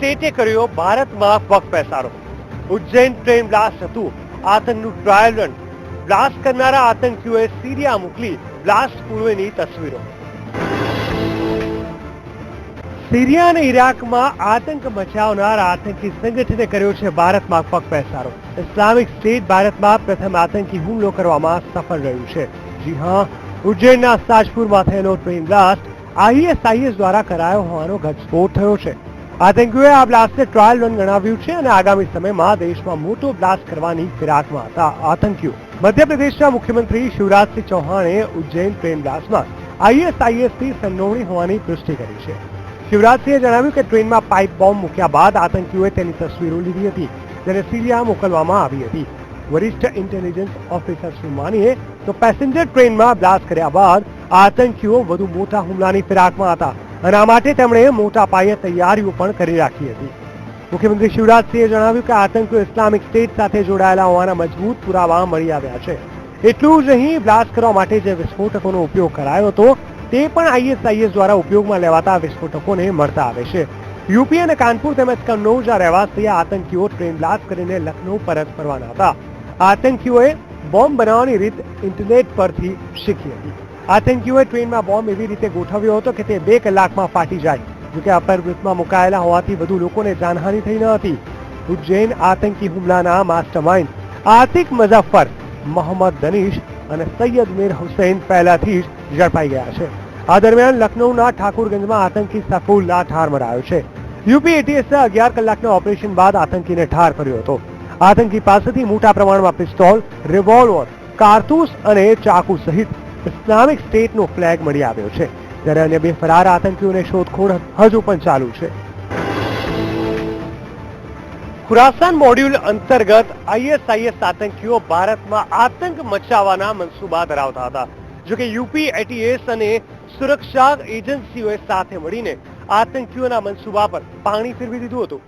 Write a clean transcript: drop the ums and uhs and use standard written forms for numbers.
સ્ટેટે કર્યો ભારતમાં પગ પેસારો. ઉજ્જૈન ટ્રેન બ્લાસ્ટ હતું આતંકનું ટ્રાયલ રન. બ્લાસ્ટ કરનારા આતંકીઓએ સિરિયા મોકલી બ્લાસ્ટ પૂર્વેની તસવીરો. સિરિયા અને ઇરાકમાં આતંક મચાવનાર આતંકી સંગઠને કર્યો છે ભારતમાં પગ પેસારો. ઇસ્લામિક સ્ટેટ ભારતમાં પ્રથમ આતંકી હુમલો કરવામાં સફળ રહ્યું છે. જી હા, ઉજ્જૈનના સાજપુરમાં થયેલો ટ્રેન બ્લાસ્ટ ISIS દ્વારા કરાયો હોવાનો ઘટસ્ફોટ થયો છે. આતંકીઓએ આ બ્લાસ્ટને ટ્રાયલ રન ગણાવ્યું છે અને આગામી સમયમાં દેશમાં મોટો બ્લાસ્ટ કરવાની ફિરાકમાં હતા આતંકીઓ. મધ્યપ્રદેશના મુખ્યમંત્રી શિવરાજસિંહ ચૌહાણે ઉજ્જૈન ટ્રેન બ્લાસ્ટમાં ISISથી સંડોવણી હોવાની પુષ્ટિ કરી છે. શિવરાજસિંહે જણાવ્યું કે ટ્રેનમાં પાઇપ બોમ્બ મૂક્યા બાદ આતંકીઓએ તેની તસવીરો લીધી હતી, જેને સિરિયા મોકલવામાં આવી હતી. વરિષ્ઠ ઇન્ટેલિજન્સ ઓફિસર શું માનીએ તો પેસેન્જર ટ્રેનમાં બ્લાસ્ટ કર્યા બાદ આતંકીઓ વધુ મોટા હુમલાની ફિરાકમાં હતા અને આ માટે તેમણે મોટા પાયે તૈયારીઓ પણ કરી રાખી હતી. મુખ્યમંત્રી શિવરાજસિંહે જણાવ્યું કે આતંકીઓ ઇસ્લામિક સ્ટેટ સાથે જોડાયેલા હોવાના મજબૂત પુરાવા મળી આવ્યા છે. એટલું જ નહીં, બ્લાસ્ટ કરવા માટે જે વિસ્ફોટકોનો ઉપયોગ કરાયો હતો તે પણ ISIS દ્વારા ઉપયોગમાં લેવાતા વિસ્ફોટકોને મળતા આવે છે. યુપી અને કાનપુર તેમજ કન્નૌજના રહેવાસી આતંકીઓ ટ્રેન બ્લાસ્ટ કરીને લખનૌ પરત ફરવાના હતા. આતંકીઓએ બોમ્બ બનાવવાની રીત ઇન્ટરનેટ પરથી શીખી હતી. આતંકીઓએ ટ્રેનમાં બોમ્બ એવી રીતે ગોઠવ્યો હતો કે તે 2 કલાકમાં ફાટી જાય. જોકે અપરવૃત્તમાં મુકાયેલા હોવાથી વધુ લોકોને જાનહાનિ થઈ ન હતી. ઉજ્જૈન આતંકી હુમલાના માસ્ટરમાઇન્ડ આતિક મુઝફ્ફર, મોહમ્મદ દનીશ અને સૈયદ મીર હુસૈન પહેલાથી જ ઝડપાઈ ગયા છે. આ દરમિયાન લખનૌના ઠાકુરગંજમાં આતંકી સફુલ્લા ઠાર મરાયો છે. યુપી ATS 11 કલાકના ઓપરેશન બાદ આતંકીને ઠાર કર્યો હતો. આતંકી પાસેથી મોટા પ્રમાણમાં પિસ્તોલ, રિવોલ્વર, કારતૂસ અને ચાકુ સહિત ઇસ્લામિક સ્ટેટનો ફ્લેગ મળી આવ્યો છે. જ્યારે અન્ય 2 ફરાર આતંકીઓને શોધખોળ હજુ પણ ચાલુ છે. ખુરાસાન મોડ્યુલ અંતર્ગત ISIS આતંકીઓ ભારતમાં આતંક મચાવવાના મનસૂબા ધરાવતા હતા. જોકે યુપી ATS અને સુરક્ષા એજન્સીઓએ સાથે મળીને આતંકીઓના મનસૂબા પર પાણી ફેરવી દીધું હતું.